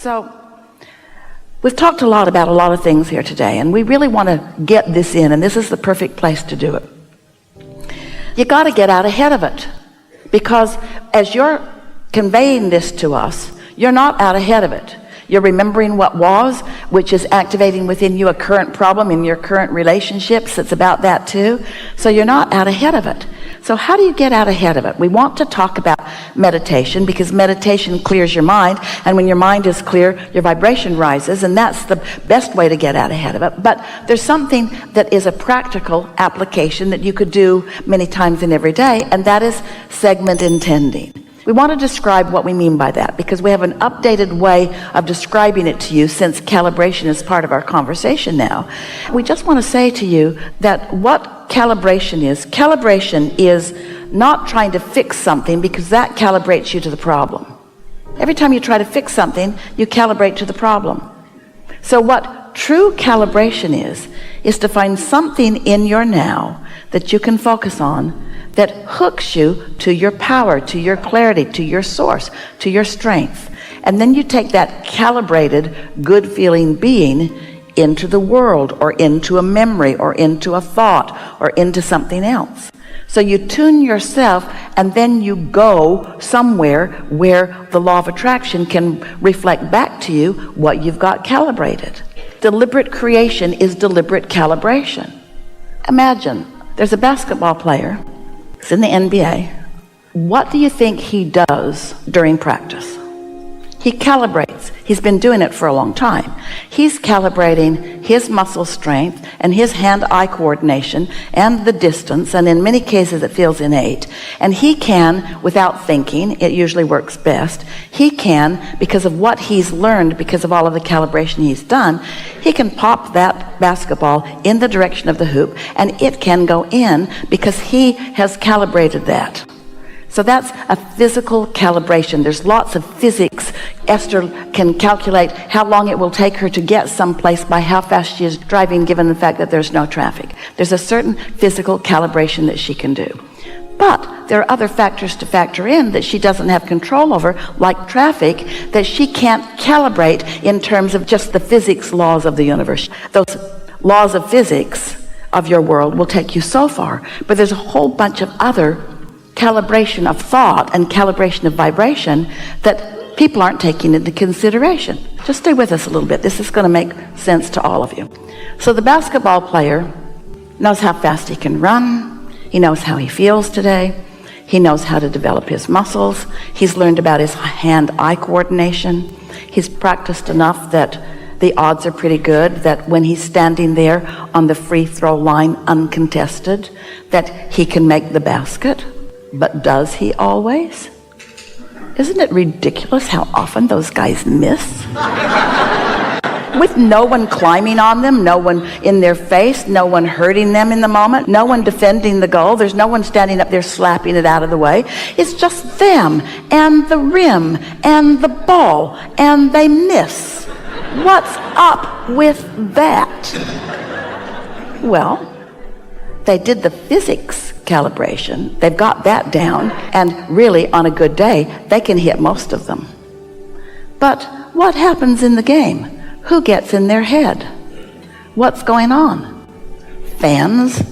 So we've talked a lot about a lot of things here today, and we really want to get this in, and this is the perfect place to do it. You got to get out ahead of it, because as you're conveying this to us, you're not out ahead of it. You're remembering what was, which is activating within you a current problem in your current relationships. It's about that too. So you're not out ahead of it. So how do you get out ahead of it? We want to talk about meditation, because meditation clears your mind, and when your mind is clear, your vibration rises, and that's the best way to get out ahead of it. But there's something that is a practical application that you could do many times in every day, and that is segment intending. We want to describe what we mean by that, because we have an updated way of describing it to you since calibration is part of our conversation now. We just want to say to you that what calibration is not trying to fix something, because that calibrates you to the problem. Every time you try to fix something, you calibrate to the problem. So what true calibration is to find something in your now that you can focus on that hooks you to your power, to your clarity, to your source, to your strength. And then you take that calibrated, good feeling being into the world, or into a memory, or into a thought, or into something else. So you tune yourself, and then you go somewhere where the law of attraction can reflect back to you what you've got calibrated. Deliberate creation is deliberate calibration. Imagine there's a basketball player. It's in the NBA. What do you think he does during practice? He calibrates. He's been doing it for a long time. He's calibrating his muscle strength and his hand-eye coordination and the distance, and in many cases it feels innate. And he can, without thinking, it usually works best, he can, because of what he's learned, because of all of the calibration he's done, he can pop that basketball in the direction of the hoop, and it can go in because he has calibrated that. So that's a physical calibration. There's lots of physics. Esther can calculate how long it will take her to get someplace by how fast she is driving, given the fact that there's no traffic. There's a certain physical calibration that she can do. But there are other factors to factor in that she doesn't have control over, like traffic, that she can't calibrate in terms of just the physics laws of the universe. Those laws of physics of your world will take you so far, but there's a whole bunch of other calibration of thought and calibration of vibration that people aren't taking into consideration. Just stay with us a little bit. This is going to make sense to all of you. So the basketball player knows how fast he can run. He knows how he feels today. He knows how to develop his muscles. He's learned about his hand-eye coordination. He's practiced enough that the odds are pretty good that when he's standing there on the free throw line uncontested, that he can make the basket. But does he always? Isn't it ridiculous how often those guys miss? With no one climbing on them, no one in their face, no one hurting them in the moment, no one defending the goal. There's no one standing up there slapping it out of the way. It's just them and the rim and the ball, and they miss. What's up with that? Well, they did the physics calibration. They've got that down, and really on a good day they can hit most of them. But what happens in the game? Who gets in their head? What's going on? Fans,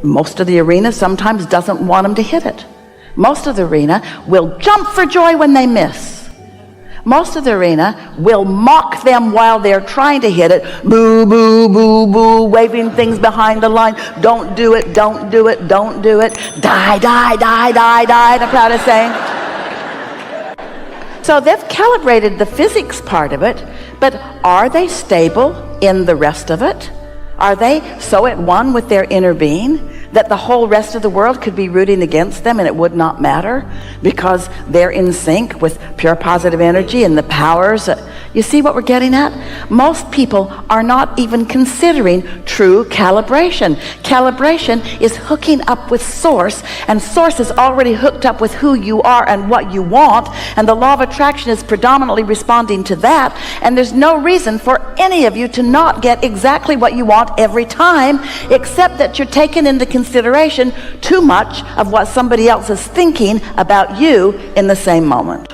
most of the arena sometimes doesn't want them to hit it. Most of the arena will jump for joy when they miss. Most of the arena will mock them while they're trying to hit it. Boo, boo, boo, boo, waving things behind the line. Don't do it, don't do it, don't do it. Die, die, die, die, die, the crowd is saying. So they've calibrated the physics part of it, but are they stable in the rest of it? Are they so at one with their inner being that the whole rest of the world could be rooting against them and it would not matter because they're in sync with pure positive energy and the powers? You see what we're getting at? Most people are not even considering true calibration. Calibration is hooking up with source, and source is already hooked up with who you are and what you want, and the law of attraction is predominantly responding to that, and there's no reason for any of you to not get exactly what you want every time, except that you're taking into consideration too much of what somebody else is thinking about you in the same moment.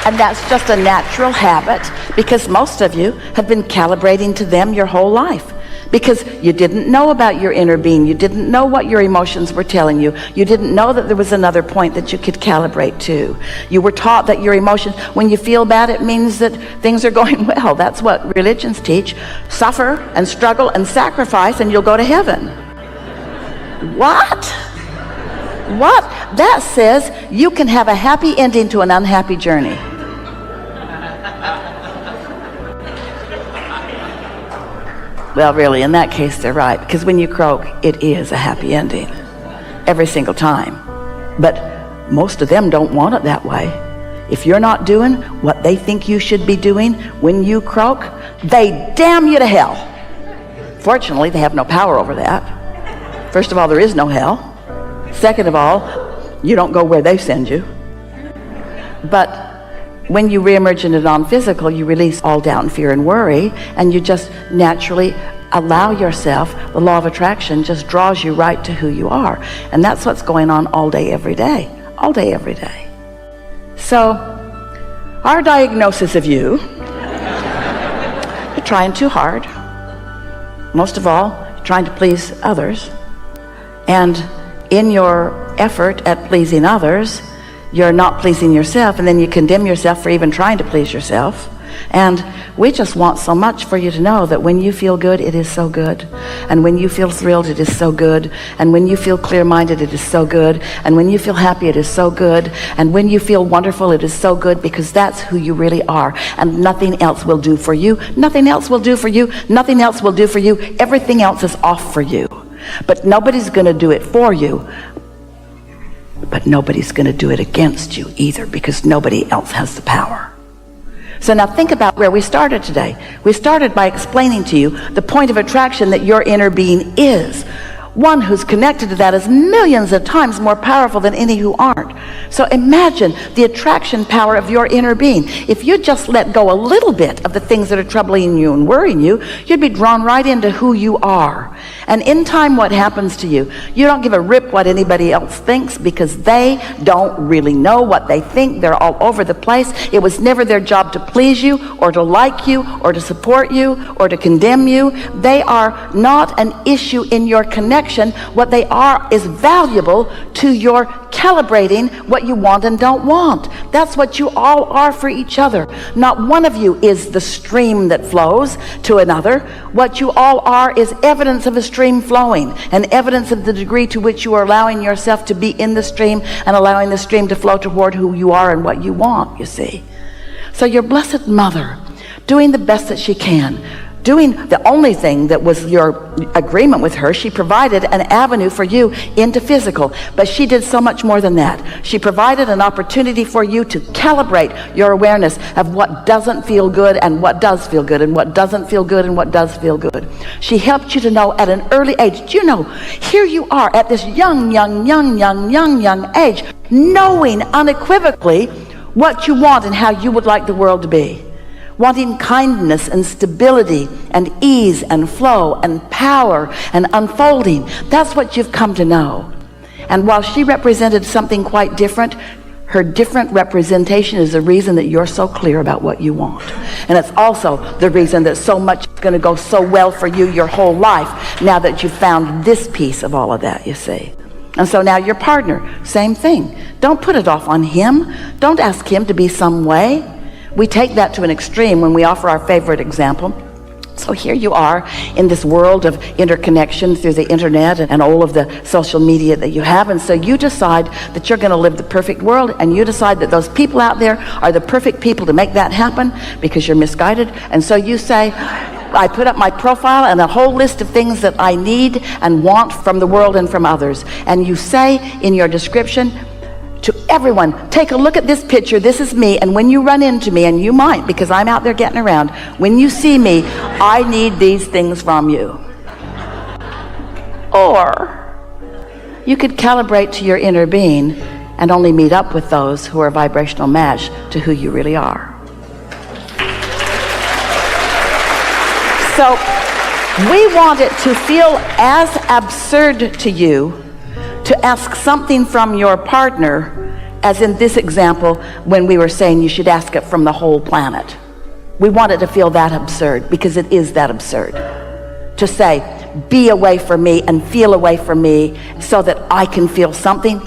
And that's just a natural habit, because most of you have been calibrating to them your whole life. Because you didn't know about your inner being. You didn't know what your emotions were telling you. You didn't know that there was another point that you could calibrate to. You were taught that your emotions, when you feel bad, it means that things are going well. That's what religions teach. Suffer and struggle and sacrifice and you'll go to heaven. What? What? That says you can have a happy ending to an unhappy journey. Well, really, in that case, they're right. Because when you croak, it is a happy ending. Every single time. But most of them don't want it that way. If you're not doing what they think you should be doing when you croak, they damn you to hell. Fortunately, they have no power over that. First of all, there is no hell. Second of all, you don't go where they send you. But when you reemerge into non-physical, you release all doubt and fear and worry, and you just naturally allow yourself, the law of attraction just draws you right to who you are. And that's what's going on all day, every day. All day, every day. So, our diagnosis of you, you're trying too hard. Most of all, you're trying to please others. And in your effort at pleasing others, you're not pleasing yourself, and then you condemn yourself for even trying to please yourself. And we just want so much for you to know that when you feel good, it is so good. And when you feel thrilled, it is so good. And when you feel clear-minded, it is so good. And when you feel happy, it is so good. And when you feel wonderful, it is so good, because that's who you really are. And nothing else will do for you. Nothing else will do for you. Nothing else will do for you. Everything else is off for you. But nobody's going to do it for you. But nobody's going to do it against you either, because nobody else has the power. So now think about where we started today. We started by explaining to you the point of attraction that your inner being is. One who's connected to that is millions of times more powerful than any who aren't. So imagine the attraction power of your inner being. If you just let go a little bit of the things that are troubling you and worrying you, you'd be drawn right into who you are. And in time, what happens to you? You don't give a rip what anybody else thinks, because they don't really know what they think. They're all over the place. It was never their job to please you or to like you or to support you or to condemn you. They are not an issue in your connection. What they are is valuable to your calibrating what you want and don't want. That's what you all are for each other. Not one of you is the stream that flows to another. What you all are is evidence of a stream flowing, and evidence of the degree to which you are allowing yourself to be in the stream and allowing the stream to flow toward who you are and what you want, you see. So your Blessed Mother, doing the best that she can, doing the only thing that was your agreement with her, she provided an avenue for you into physical. But she did so much more than that. She provided an opportunity for you to calibrate your awareness of what doesn't feel good and what does feel good, and what doesn't feel good and what does feel good. She helped you to know at an early age. Do you know, here you are at this young age, knowing unequivocally what you want and how you would like the world to be. Wanting kindness and stability and ease and flow and power and unfolding. That's what you've come to know. And while she represented something quite different, her different representation is the reason that you're so clear about what you want. And it's also the reason that so much is going to go so well for you your whole life, now that you've found this piece of all of that, you see. And so now your partner, same thing. Don't put it off on him. Don't ask him to be some way. We take that to an extreme when we offer our favorite example. So here you are in this world of interconnection through the internet and all of the social media that you have. And so you decide that you're going to live the perfect world, and you decide that those people out there are the perfect people to make that happen, because you're misguided. And so you say, I put up my profile and a whole list of things that I need and want from the world and from others. And you say in your description to everyone, take a look at this picture, this is me, and when you run into me, and you might, because I'm out there getting around, when you see me, I need these things from you. Or you could calibrate to your inner being and only meet up with those who are a vibrational match to who you really are. So we want it to feel as absurd to you to ask something from your partner as in this example, when we were saying you should ask it from the whole planet. We want it to feel that absurd, because it is that absurd. To say, be away from me and feel away from me so that I can feel something.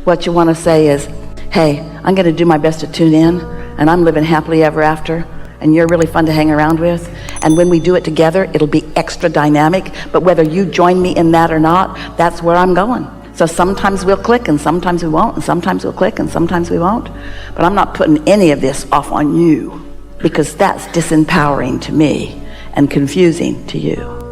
What you want to say is, hey, I'm going to do my best to tune in, and I'm living happily ever after, and you're really fun to hang around with. And when we do it together, it'll be extra dynamic. But whether you join me in that or not, that's where I'm going. So sometimes we'll click, and sometimes we won't, and sometimes we'll click, and sometimes we won't. But I'm not putting any of this off on you, because that's disempowering to me and confusing to you.